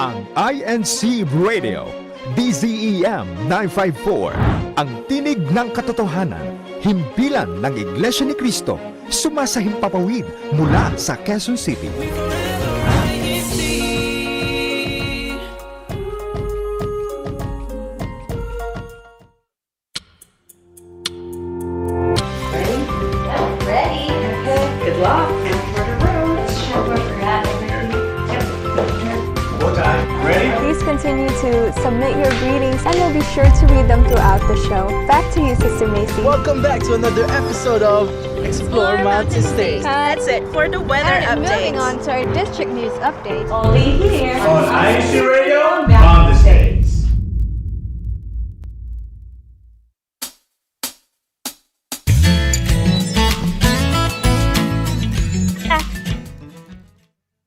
Ang INCRadio, DZEM 954, ang tinig ng katotohanan, himpilan ng Iglesia ni Cristo, sumasahimpapawid mula sa Quezon City. Ready? Okay. Good luck. For the road. Show where we're at. What time? Ready? Please continue to submit your greetings and we'll be sure to read them throughout the show. Back to you, Sister Macy. Welcome back to another episode of Explore Mountain States. That's it for the weather And updates. moving on to our district news update. Only here. On INCRadio, Mountain States.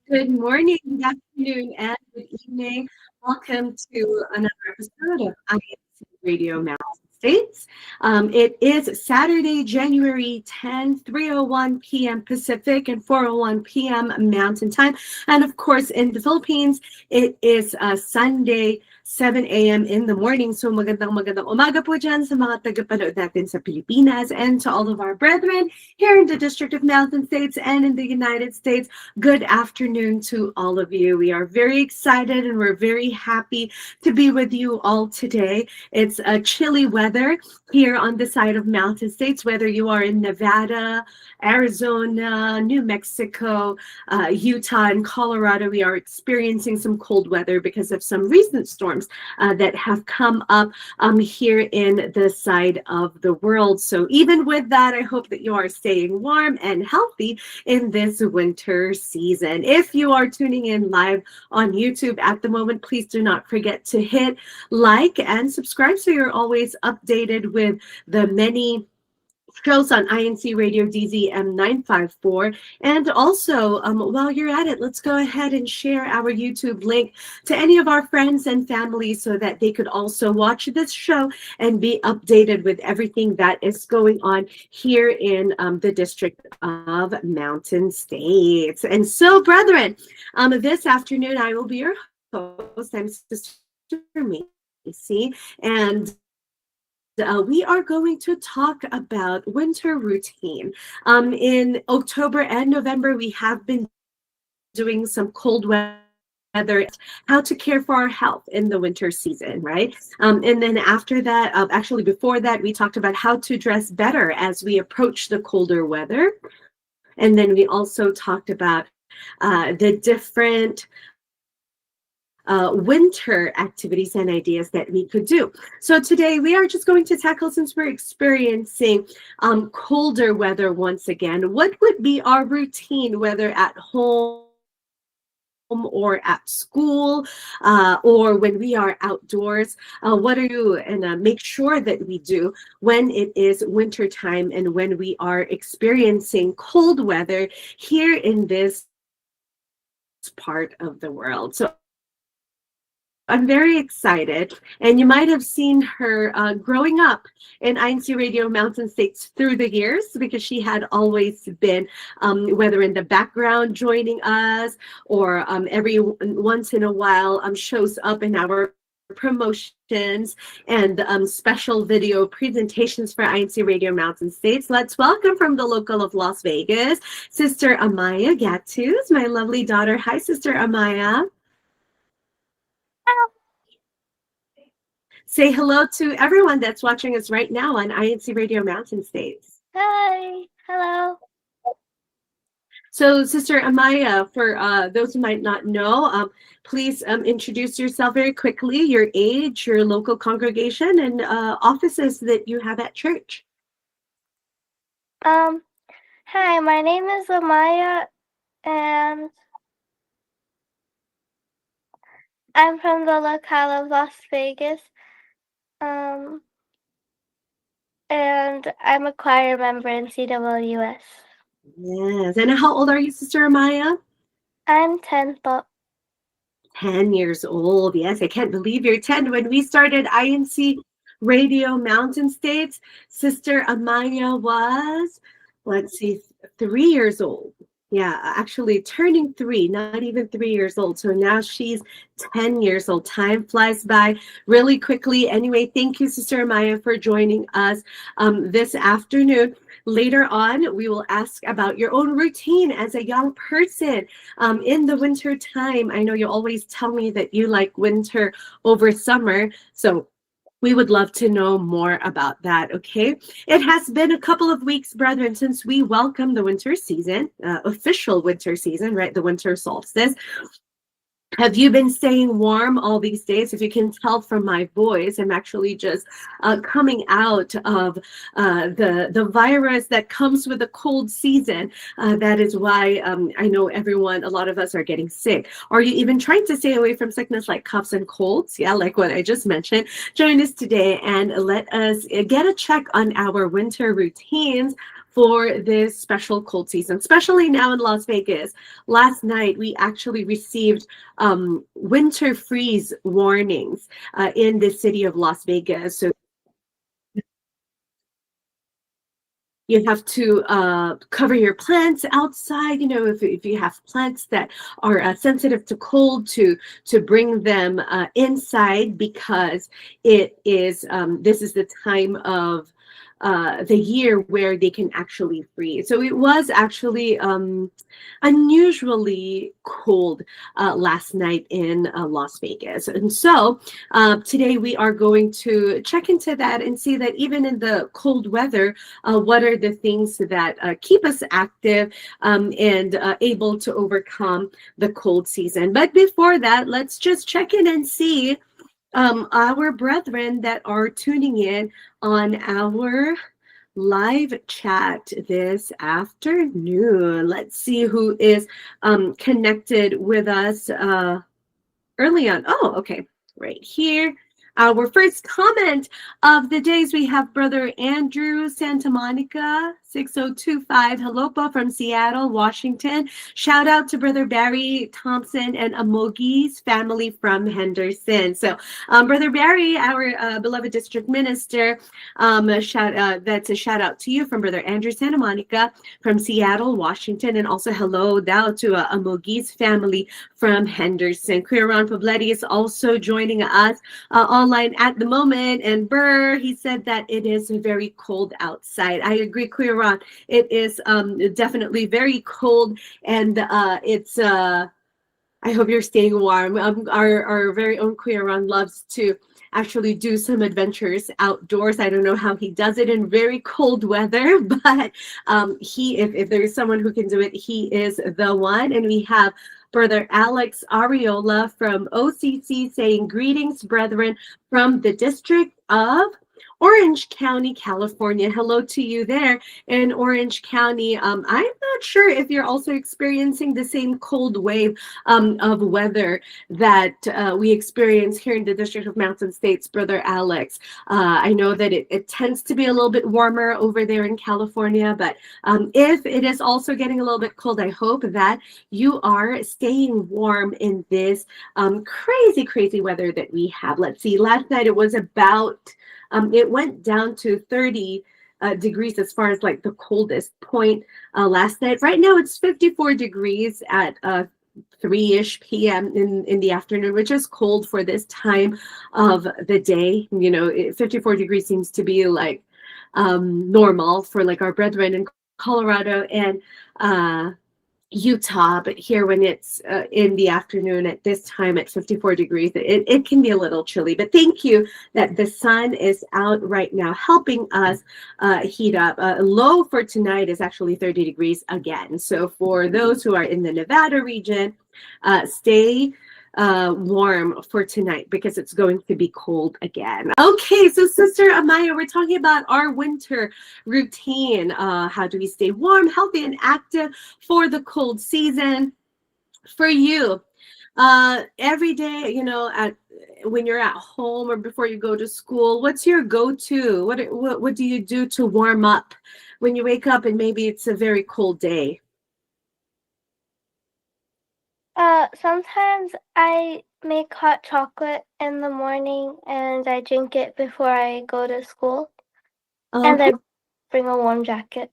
Good morning, good afternoon, and good evening. Welcome to another episode of INCRadio Mountain States. It is Saturday, January 10th, 3:01 p.m. Pacific and 4:01 p.m. Mountain Time. And of course, in the Philippines, it is Sunday, 7 a.m. in the morning. So magandang umaga po dyan sa mga tagapanood natin sa Pilipinas, and to all of our brethren here in the District of Mountain States and in the United States. Good afternoon to all of you. We are very excited and we're very happy to be with you all today. It's a chilly weather here on the side of Mountain States, whether you are in Nevada, Arizona, New Mexico, Utah, and Colorado. We are experiencing some cold weather because of some recent storms that have come up here in the side of the world. So even with that, I hope that you are staying warm and healthy in this winter season. If you are tuning in live on YouTube at the moment, please do not forget to hit like and subscribe so you're always updated with the many shows on INCRadio DZM 954. And also, while you're at it, let's go ahead and share our YouTube link to any of our friends and family so that they could also watch this show and be updated with everything that is going on here in the District of Mountain States. And so, brethren, this afternoon I will be your host. I'm Sister Macy, and we are going to talk about winter routine. In October and November, we have been doing some cold weather, how to care for our health in the winter season, right? And then after that, actually before that, we talked about how to dress better as we approach the colder weather. And then we also talked about the different winter activities and ideas that we could do. So today we are just going to tackle, since we're experiencing colder weather once again, what would be our routine, whether at home or at school, or when we are outdoors. What are you and make sure that we do when it is winter time and when we are experiencing cold weather here in this part of the world. So I'm very excited, and you might have seen her growing up in INCRadio Mountain States through the years, because she had always been, whether in the background joining us or every once in a while shows up in our promotions and special video presentations for INCRadio Mountain States. Let's welcome from the local of Las Vegas, Sister Amaya Gattus, my lovely daughter. Hi, Sister Amaya. Say hello to everyone that's watching us right now on INCRadio Mountain States. Hi. Hello. So, Sister Amaya, for those who might not know, please introduce yourself very quickly, your age, your local congregation, and offices that you have at church. Hi, my name is Amaya, and I'm from the locale of Las Vegas. And I'm a choir member in CWS. Yes. And how old are you, Sister Amaya? I'm 10, but 10 years old. Yes, I can't believe you're 10. When we started INCRadio Mountain States, Sister Amaya was, let's see, 3 years old. Yeah, actually turning 3, not even 3 years old. So now she's 10 years old. Time flies by really quickly. Anyway, thank you, Sister Amaya, for joining us this afternoon. Later on, we will ask about your own routine as a young person in the winter time. I know you always tell me that you like winter over summer. So we would love to know more about that, okay? It has been a couple of weeks, brethren, since we welcomed the winter season, official winter season, right? The winter solstice. Have you been staying warm all these days? If you can tell from my voice, I'm actually just coming out of the virus that comes with the cold season. That is why I know a lot of us are getting sick. Are you even trying to stay away from sickness like coughs and colds? Yeah, like what I just mentioned. Join us today and let us get a check on our winter routines for this special cold season, especially now in Las Vegas. Last night, we actually received winter freeze warnings in the city of Las Vegas. So you have to cover your plants outside. You know, if you have plants that are sensitive to cold, to bring them inside, because it is this is the time of the year where they can actually freeze. So it was actually unusually cold last night in Las Vegas. And so today we are going to check into that and see that even in the cold weather, what are the things that keep us active and able to overcome the cold season. But before that, let's just check in and see our brethren that are tuning in on our live chat this afternoon. Let's see who is connected with us early on. Oh, okay, right here. Our first comment of the days, we have Brother Andrew Santa Monica, 6025. Hello, from Seattle, Washington. Shout out to Brother Barry Thompson and Amogi's family from Henderson. So, Brother Barry, our beloved district minister, that's a shout out to you from Brother Andrew Santa Monica from Seattle, Washington. And also hello down to Amogi's family from Henderson. Kuya Ron Pobletti is also joining us online at the moment. And Burr, he said that it is very cold outside. I agree, Kuya Ron. It is definitely very cold, and it's I hope you're staying warm. Our very own Kuya Ron loves to actually do some adventures outdoors. I don't know how he does it in very cold weather, but if there is someone who can do it, he is the one. And we have Brother Alex Ariola from OCC saying, greetings, brethren, from the District of Orange County, California. Hello to you there in Orange County. I'm not sure if you're also experiencing the same cold wave of weather that we experience here in the District of Mountain States, Brother Alex. I know that it tends to be a little bit warmer over there in California, but if it is also getting a little bit cold, I hope that you are staying warm in this crazy weather that we have. Let's see, last night it was about it went down to 30 degrees as far as like the coldest point last night. Right now it's 54 degrees at 3-ish p.m. in the afternoon, which is cold for this time of the day. You know, 54 degrees seems to be like normal for like our brethren in Colorado and Utah, but here when it's in the afternoon at this time at 54 degrees, it can be a little chilly. But thank you that the sun is out right now helping us heat up. Low for tonight is actually 30 degrees again. So for those who are in the Nevada region, stay warm for tonight because it's going to be cold again. Okay, so Sister Amaya, we're talking about our winter routine. How do we stay warm, healthy, and active for the cold season? For you, every day, you know, when you're at home or before you go to school, what's your go-to? What do you do to warm up when you wake up and maybe it's a very cold day? Sometimes I make hot chocolate in the morning and I drink it before I go to school. And I bring a warm jacket.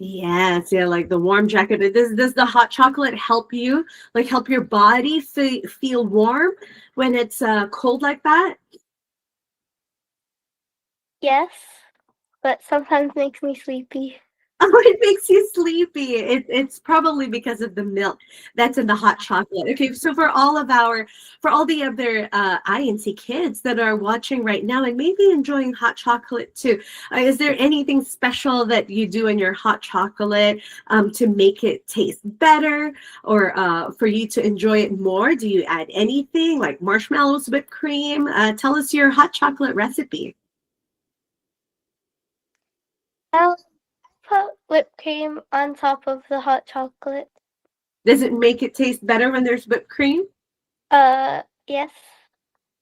Yes, yeah, like the warm jacket. Does the hot chocolate help you, like help your body feel warm when it's cold like that? Yes, but sometimes makes me sleepy. Oh, it makes you sleepy. It's probably because of the milk that's in the hot chocolate. Okay, so for all the other INC kids that are watching right now and maybe enjoying hot chocolate too, is there anything special that you do in your hot chocolate to make it taste better or for you to enjoy it more? Do you add anything like marshmallows, whipped cream? Tell us your hot chocolate recipe. I'll put whipped cream on top of the hot chocolate. Does it make it taste better when there's whipped cream? Yes.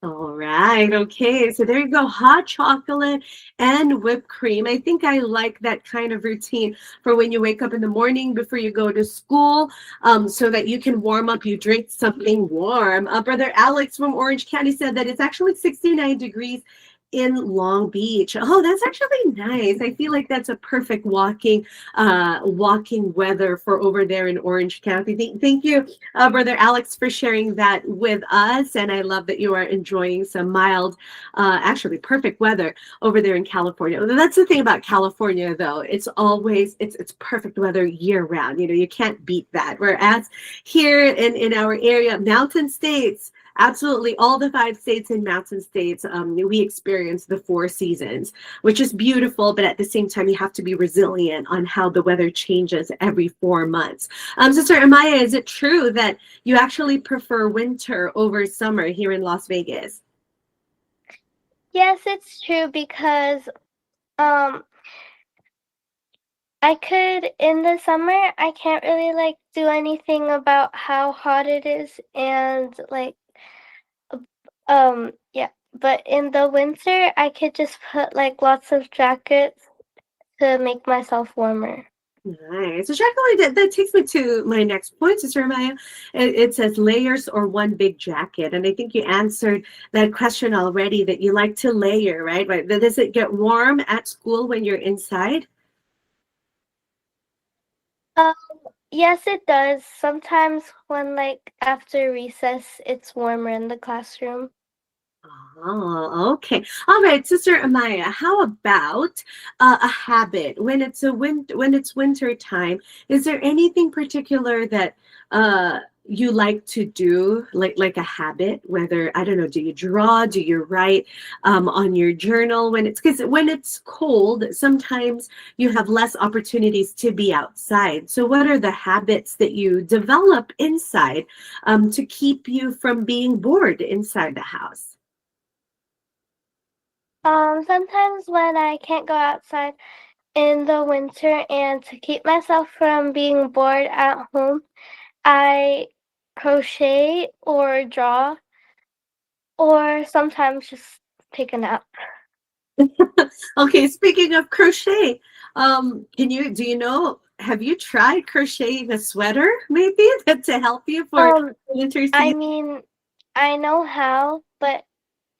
All right. Okay. So there you go. Hot chocolate and whipped cream. I think I like that kind of routine for when you wake up in the morning before you go to school, so that you can warm up. You drink something warm. Brother Alex from Orange County said that it's actually 69 degrees in Long Beach. Oh, that's actually nice. I feel like that's a perfect walking weather for over there in Orange County. Thank you, Brother Alex, for sharing that with us. And I love that you are enjoying some mild, actually perfect weather over there in California. That's the thing about California, though. It's always it's perfect weather year round. You can't beat that. Whereas here in our area, mountain states, absolutely, all the 5 states and mountain states, we experience the 4 seasons, which is beautiful, but at the same time, you have to be resilient on how the weather changes every 4 months. Sister Amaya, is it true that you actually prefer winter over summer here in Las Vegas? Yes, it's true because in the summer, I can't really like do anything about how hot it is and like yeah, but in the winter, I could just put like lots of jackets to make myself warmer. Nice. So actually, that takes me to my next point, Sister Maya. It says layers or one big jacket. And I think you answered that question already, that you like to layer, right? Right. Does it get warm at school when you're inside? Yes, it does. Sometimes when like after recess, it's warmer in the classroom. Oh, okay. All right, Sister Amaya, how about a habit when it's winter time? Is there anything particular that you like to do, like a habit? Whether, I don't know, do you draw? Do you write on your journal because when it's cold, sometimes you have less opportunities to be outside. So, what are the habits that you develop inside to keep you from being bored inside the house? Sometimes when I can't go outside in the winter and to keep myself from being bored at home, I crochet or draw or sometimes just take a nap. Okay, speaking of crochet, have you tried crocheting a sweater maybe to help you for winter I season? mean, I know how, but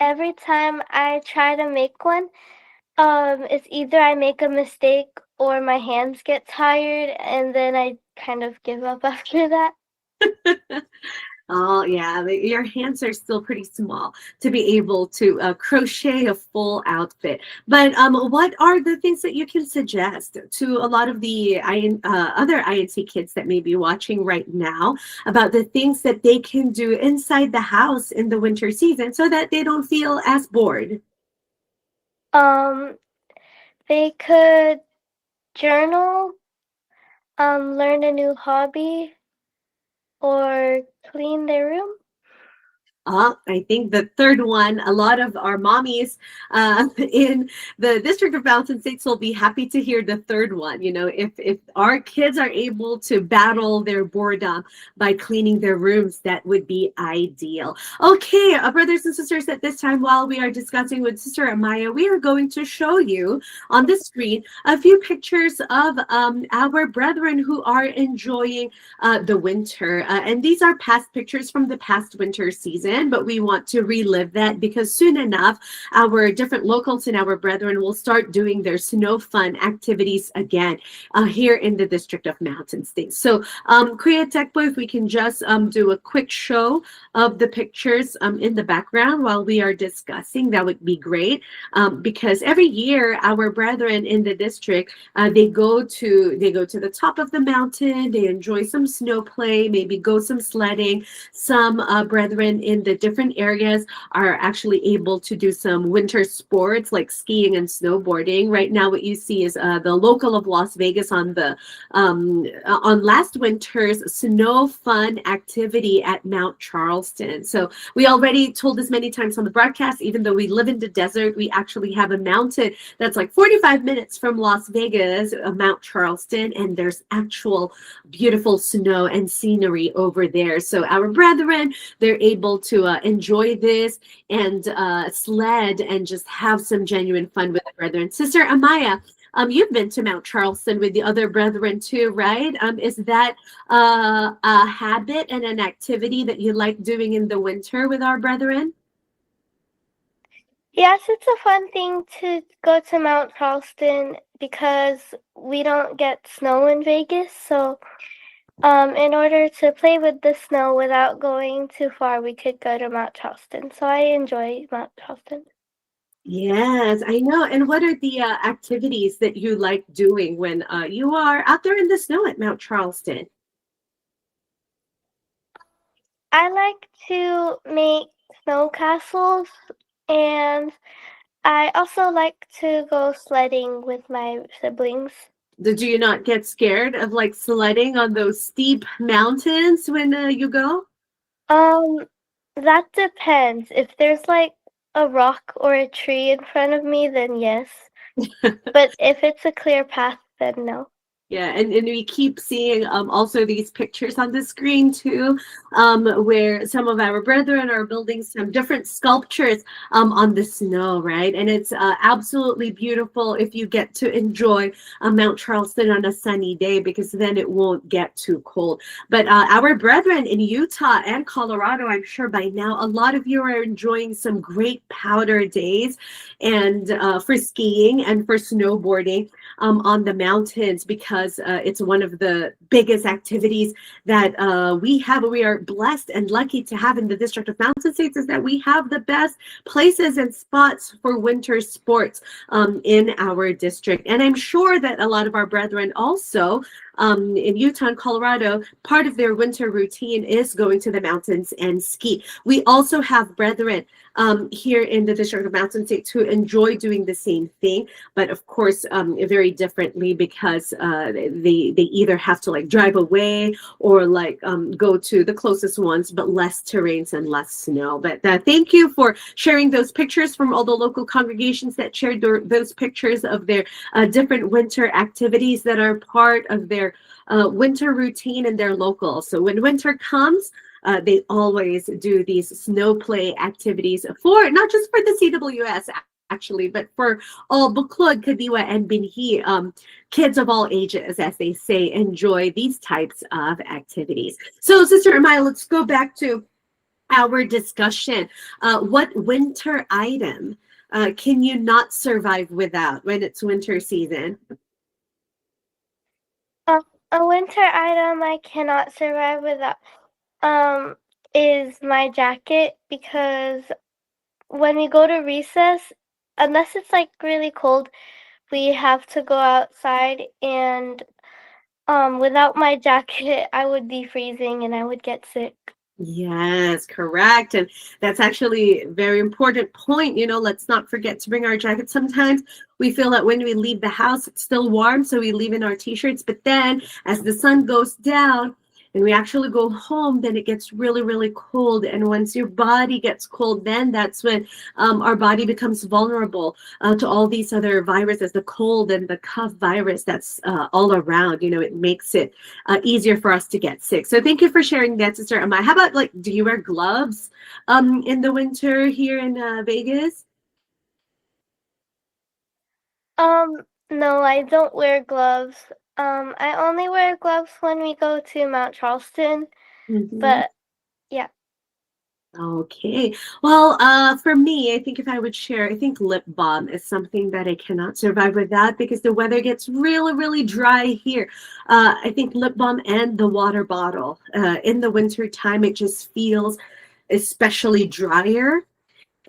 every time I try to make one, it's either I make a mistake or my hands get tired and then I kind of give up after that. Oh yeah, your hands are still pretty small to be able to crochet a full outfit. But what are the things that you can suggest to a lot of the other INC kids that may be watching right now about the things that they can do inside the house in the winter season so that they don't feel as bored? They could journal, learn a new hobby, or clean their room. I think the third one, a lot of our mommies in the District of Mountain States will be happy to hear the third one. If our kids are able to battle their boredom by cleaning their rooms, that would be ideal. Okay, brothers and sisters, at this time, while we are discussing with Sister Amaya, we are going to show you on the screen a few pictures of our brethren who are enjoying the winter. And these are past pictures from the past winter season. again, but we want to relive that because soon enough, our different locals and our brethren will start doing their snow fun activities again here in the District of Mountain States. So, Kuya Tekbo, if we can just do a quick show of the pictures in the background while we are discussing, that would be great. Because every year, our brethren in the district, they go to the top of the mountain, they enjoy some snow play, maybe go some sledding. Some brethren in the different areas are actually able to do some winter sports like skiing and snowboarding. Right now, what you see is the local of Las Vegas on the on last winter's snow fun activity at Mount Charleston. So we already told this many times on the broadcast, even though we live in the desert, we actually have a mountain that's like 45 minutes from Las Vegas, Mount Charleston, and there's actual beautiful snow and scenery over there. So our brethren, they're able to enjoy this and sled and just have some genuine fun with the brethren. Sister Amaya, you've been to Mount Charleston with the other brethren too, right? Is that a habit and an activity that you like doing in the winter with our brethren? Yes, it's a fun thing to go to Mount Charleston because we don't get snow in Vegas. So, in order to play with the snow without going too far, we could go to Mount Charleston. So I enjoy Mount Charleston. Yes, I know. And what are the activities that you like doing when you are out there in the snow at Mount Charleston? I like to make snow castles, and I also like to go sledding with my siblings. Do you not get scared of like sledding on those steep mountains when you go? That depends. If there's like a rock or a tree in front of me, then yes. But if it's a clear path, then no. Yeah, and we keep seeing also these pictures on the screen too, where some of our brethren are building some different sculptures on the snow, right? And it's absolutely beautiful if you get to enjoy Mount Charleston on a sunny day, because then it won't get too cold. But our brethren in Utah and Colorado, I'm sure by now, a lot of you are enjoying some great powder days and for skiing and for snowboarding on the mountains, because it's one of the biggest activities that we have. We are blessed and lucky to have in the District of Mountain States, is that we have the best places and spots for winter sports in our district. And I'm sure that a lot of our brethren also in Utah and Colorado, part of their winter routine is going to the mountains and ski. We also have brethren here in the District of Mountain States who enjoy doing the same thing, but of course very differently, because they either have to like drive away or like go to the closest ones, but less terrains and less snow. But thank you for sharing those pictures from all the local congregations that shared those pictures of their different winter activities that are part of their winter routine and their local. So when winter comes, they always do these snow play activities for not just for the CWS actually, but for all Buklod, Kadiwa, and Binhi, kids of all ages, as they say, enjoy these types of activities. So Sister Amaya, let's go back to our discussion. What winter item can you not survive without when it's winter season? A winter item I cannot survive without is my jacket, because when we go to recess, unless it's like really cold, we have to go outside, and without my jacket, I would be freezing and I would get sick. Yes, correct. And that's actually a very important point. You know, let's not forget to bring our jackets. Sometimes we feel that when we leave the house, it's still warm, so we leave in our t-shirts. But then as the sun goes down and we actually go home, then it gets really, really cold. And once your body gets cold, then that's when our body becomes vulnerable to all these other viruses, the cold and the cough virus that's all around. You know, it makes it easier for us to get sick. So thank you for sharing that, Sister Amaya. How about, like, do you wear gloves in the winter here in Vegas? No, I don't wear gloves. I only wear gloves when we go to Mount Charleston, Mhm. but yeah. Okay. Well, for me, I think if I would share, I think lip balm is something that I cannot survive without because the weather gets really, really dry here. I think lip balm and the water bottle. In the winter time, it just feels especially drier.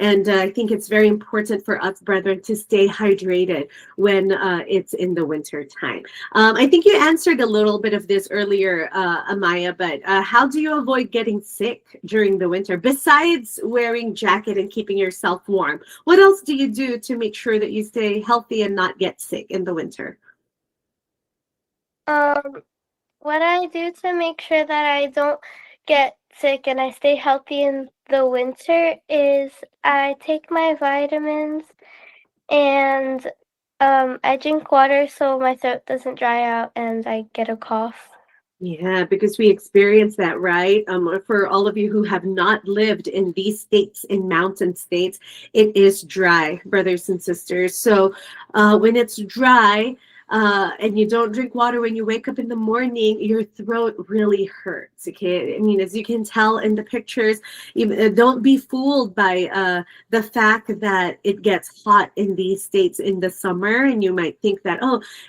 And I think it's very important for us, brethren, to stay hydrated when it's in the winter time. I think you answered a little bit of this earlier, Amaya, but how do you avoid getting sick during the winter? Besides wearing jacket and keeping yourself warm, what else do you do to make sure that you stay healthy and not get sick in the winter? What I do to make sure that I don't get sick and I stay healthy in the winter is I take my vitamins and I drink water so my throat doesn't dry out and I get a cough. Yeah, because we experience that, right? For all of you who have not lived in these states, in mountain states, it is dry, brothers and sisters. So when it's dry, and you don't drink water when you wake up in the morning, your throat really hurts. Okay, I mean, as you can tell in the pictures, don't be fooled by the fact that it gets hot in these states in the summer, and you might think that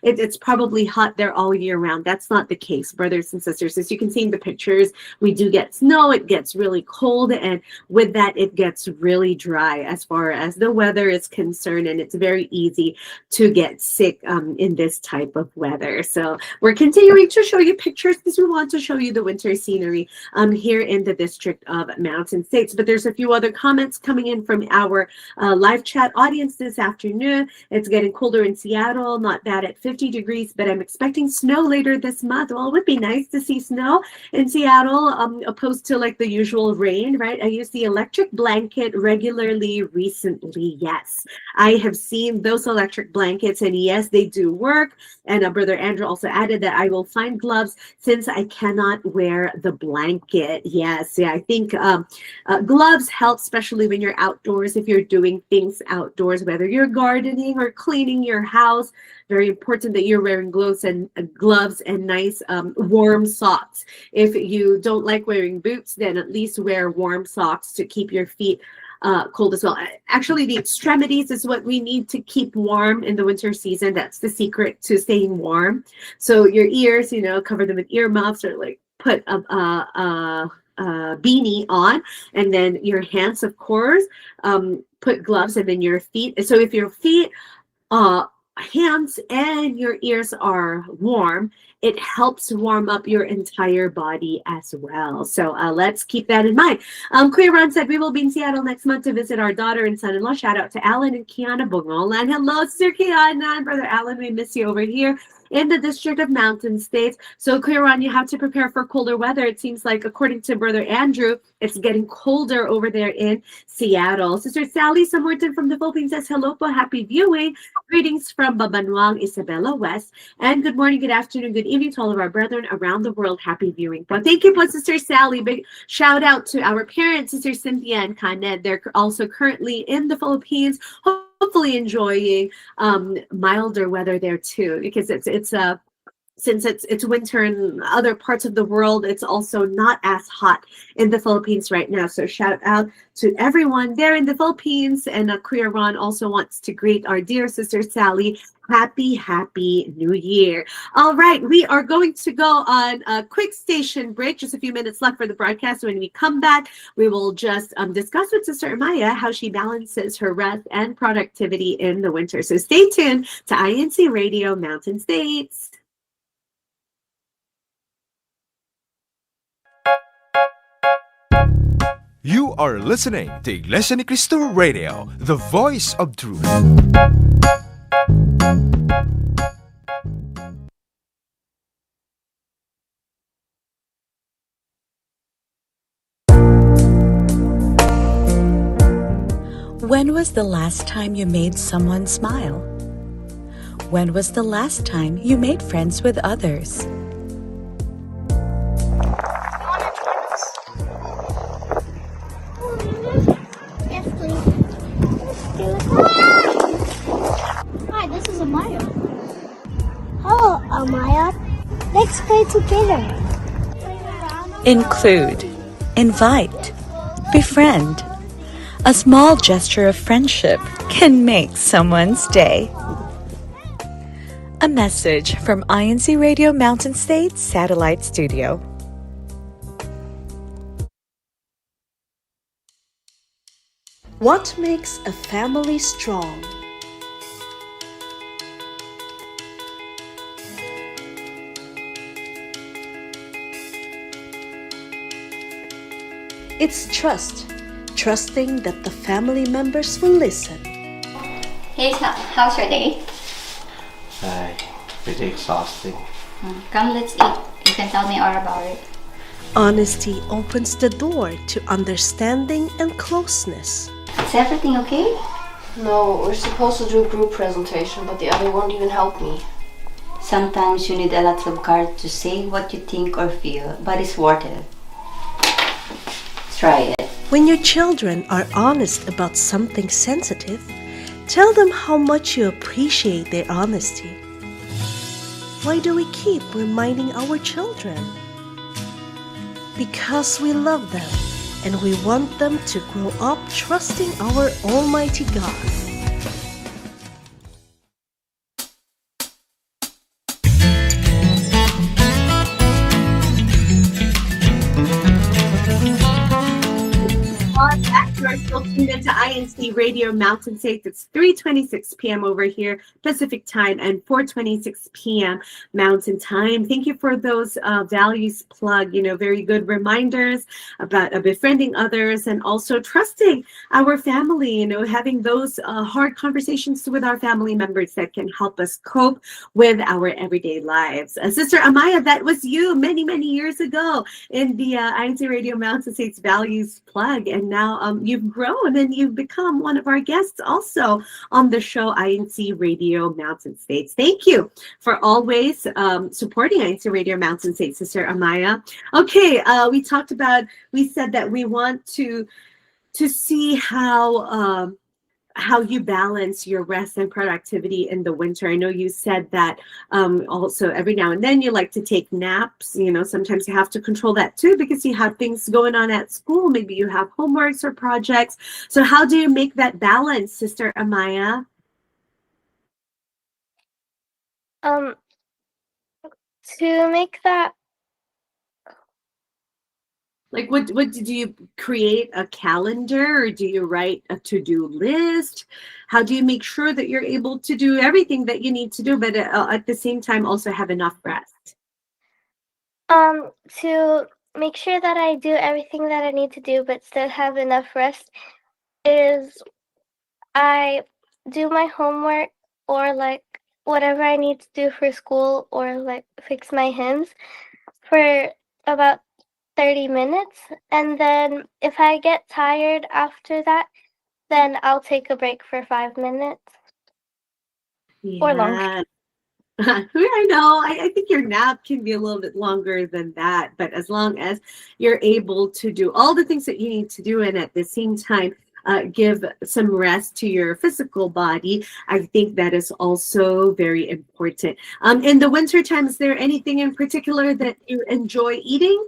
it's probably hot there all year round. That's not the case, brothers and sisters. As you can see in the pictures, we do get snow. It gets really cold, and with that, it gets really dry as far as the weather is concerned, and it's very easy to get sick in this type of weather. So we're continuing to show you pictures because we want to show you the winter scenery here in the District of Mountain States. But there's a few other comments coming in from our live chat audience this afternoon. It's getting colder in Seattle, not bad at 50 degrees, but I'm expecting snow later this month. Well, it would be nice to see snow in Seattle, opposed to like the usual rain, right? I use the electric blanket regularly recently. Yes, I have seen those electric blankets, and yes, they do work. And Brother Andrew also added that I will find gloves since I cannot wear the blanket. Yes, yeah, I think gloves help, especially when you're outdoors, if you're doing things outdoors, whether you're gardening or cleaning your house. Very important that you're wearing gloves and nice warm socks. If you don't like wearing boots, then at least wear warm socks to keep your feet cold as well. Actually, the extremities is what we need to keep warm in the winter season. That's the secret to staying warm. So your ears, cover them with earmuffs or like put a beanie on, and then your hands, of course, put gloves, and then your feet. So if your feet, hands, and your ears are warm, it helps warm up your entire body as well. So let's keep that in mind. Kuya Ron said, we will be in Seattle next month to visit our daughter and son-in-law. Shout out to Alan and Kiana Bungol. And hello, Sir Kiana and Brother Alan. We miss you over here in the District of Mountain States. So Kuya Ron, you have to prepare for colder weather. It seems like, according to Brother Andrew, it's getting colder over there in Seattle. Sister Sally Samorton from the Philippines says, hello po, happy viewing. Greetings from Babanwang, Isabela West. And good morning, good afternoon, good evening to all of our brethren around the world. Happy viewing. But thank you, Sister Sally. Big shout out to our parents, Sister Cynthia and Kanet. They're also currently in the Philippines, hopefully enjoying milder weather there too, because since it's winter in other parts of the world, it's also not as hot in the Philippines right now. So shout out to everyone there in the Philippines. And Kuya Ron also wants to greet our dear Sister Sally. Happy New Year. All right, we are going to go on a quick station break. Just a few minutes left for the broadcast. When we come back, we will just discuss with Sister Maya how she balances her rest and productivity in the winter. So stay tuned to INCRadio Mountain States. You are listening to Iglesianicristo Radio, the voice of truth. When was the last time you made someone smile? When was the last time you made friends with others? Yes, please. Hi, this is Amaya. Hello, Amaya. Let's play together. Include, invite, Befriend. A small gesture of friendship can make someone's day. A message from INCRadio Mountain State Satellite Studio. What makes a family strong? It's trust. Trusting that the family members will listen. Hey, how's your day? Pretty exhausting. Come, let's eat. You can tell me all about it. Honesty opens the door to understanding and closeness. Is everything okay? No, we're supposed to do a group presentation, but the other won't even help me. Sometimes you need a lot of courage to say what you think or feel, but it's worth it. Try it. When your children are honest about something sensitive, tell them how much you appreciate their honesty. Why do we keep reminding our children? Because we love them and we want them to grow up trusting our Almighty God. We're still tuned into INCRadio Mountain States. It's 3:26 p.m. over here, Pacific time, and 4:26 p.m. Mountain time. Thank you for those values plug, very good reminders about befriending others and also trusting our family, having those hard conversations with our family members that can help us cope with our everyday lives. Sister Amaya, that was you many, many years ago in the INCRadio Mountain States values plug, and now you've grown and you've become one of our guests also on the show INCRadio Mountain States. Thank you for always supporting INCRadio Mountain States, Sister Amaya. Okay, we said that we want to see how you balance your rest and productivity in the winter. I know you said that also every now and then you like to take naps. Sometimes you have to control that too because you have things going on at school. Maybe you have homeworks or projects. So how do you make that balance, Sister Amaya? To make that, like, what did you create a calendar, or do you write a to-do list? How do you make sure that you're able to do everything that you need to do, but at the same time also have enough rest? to make sure that I do everything that I need to do, but still have enough rest, is I do my homework or like whatever I need to do for school or like fix my hymns for about 30 minutes, and then if I get tired after that, then I'll take a break for 5 minutes or longer. I know. I think your nap can be a little bit longer than that, but as long as you're able to do all the things that you need to do and at the same time give some rest to your physical body, I think that is also very important. In the winter time, is there anything in particular that you enjoy eating?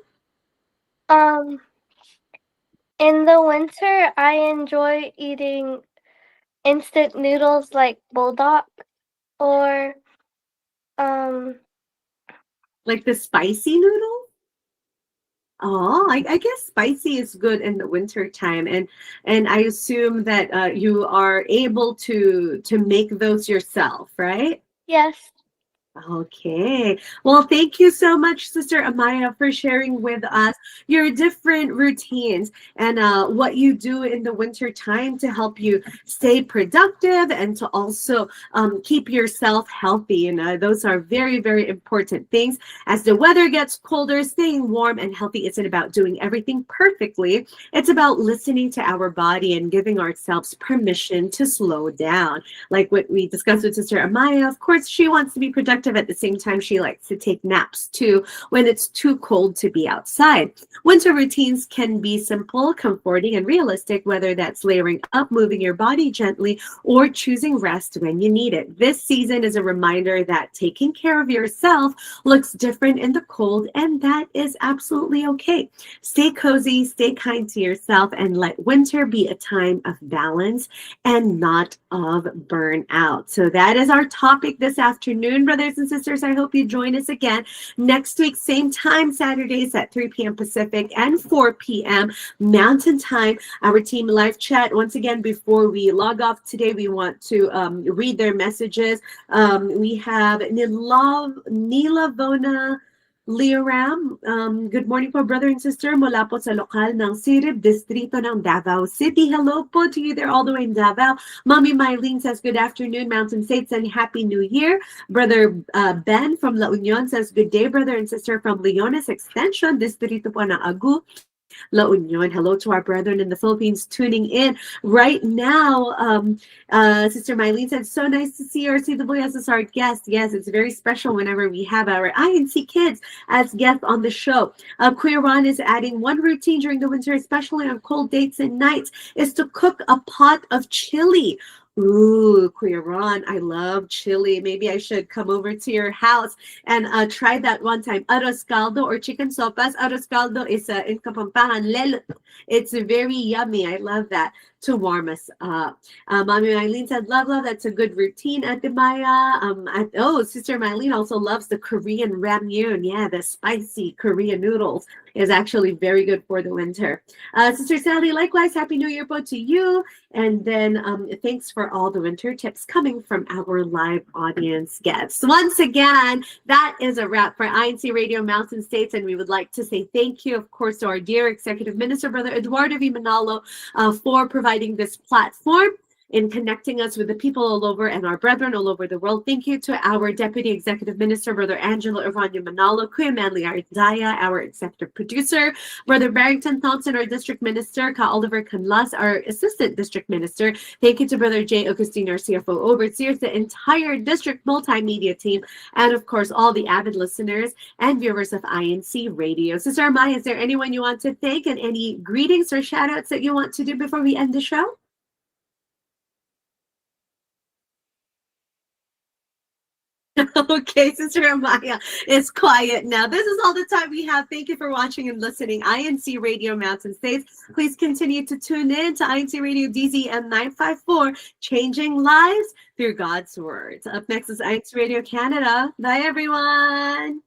In the winter, I enjoy eating instant noodles like bulldog or like the spicy noodle? Oh, I guess spicy is good in the winter time, and I assume that you are able to make those yourself, right? Yes. Okay. Well, thank you so much, Sister Amaya, for sharing with us your different routines and what you do in the winter time to help you stay productive and to also keep yourself healthy. And those are very, very important things. As the weather gets colder, staying warm and healthy isn't about doing everything perfectly. It's about listening to our body and giving ourselves permission to slow down. Like what we discussed with Sister Amaya, of course, she wants to be productive productive. At the same time, she likes to take naps too when it's too cold to be outside. Winter routines can be simple, comforting, and realistic, whether that's layering up, moving your body gently, or choosing rest when you need it. This season is a reminder that taking care of yourself looks different in the cold, and that is absolutely okay. Stay cozy, stay kind to yourself, and let winter be a time of balance and not of burnout. So that is our topic this afternoon, brothers and sisters. I hope you join us again next week, same time, Saturdays at 3 p.m. Pacific and 4 p.m. Mountain Time. Our team live chat. Once again, before we log off today, we want to read their messages. We have Nilavona Liram, good morning po, brother and sister, mula po sa lokal ng Sirib, distrito ng Davao City. Hello po to you there all the way in Davao. Mommy Mylene says, good afternoon, Mountain States, and Happy New Year. Brother Ben from La Union says, good day, brother and sister from Leones Extension, distrito po ng Agu, La Union. Hello to our brethren in the Philippines tuning in right now. Sister Mylene said, so nice to see our CWSSR guest. Yes, it's very special whenever we have our INC kids as guests on the show. Queer Ron is adding, one routine during the winter, especially on cold days and nights, is to cook a pot of chili. Ooh, Queer Ron, I love chili. Maybe I should come over to your house and try that one time. Arroz caldo or chicken sopas. Arroz caldo is in Kapampangan, lelot. It's very yummy. I love that to warm us up. Mommy Eileen said, love, that's a good routine. Ate Maya. Sister Mylene also loves the Korean ramyun. Yeah, the spicy Korean noodles is actually very good for the winter. Sister Sally, likewise, Happy New Year po to you. And then thanks for all the winter tips coming from our live audience guests. Once again, that is a wrap for INC Radio Mountain States. And we would like to say thank you, of course, to our dear Executive Minister, Brother Eduardo V. Manalo, for providing this platform in connecting us with the people all over and our brethren all over the world. Thank you to our Deputy Executive Minister, Brother Angelo Irvano Manalo, Kuya Manly Ardaya, our Executive Producer, Brother Barrington Thompson, our District Minister, Ka Oliver Canlas, our Assistant District Minister. Thank you to Brother Jay Augustine, our CFO overseers, the entire District Multimedia team, and of course, all the avid listeners and viewers of INC Radio. Sister Amaya, is there anyone you want to thank and any greetings or shout outs that you want to do before we end the show? Okay, Sister Amaya is quiet now. This is all the time we have. Thank you for watching and listening. INC Radio Mountain States. Please continue to tune in to INC Radio DZM 954, changing lives through God's Word. Up next is INC Radio Canada. Bye, everyone.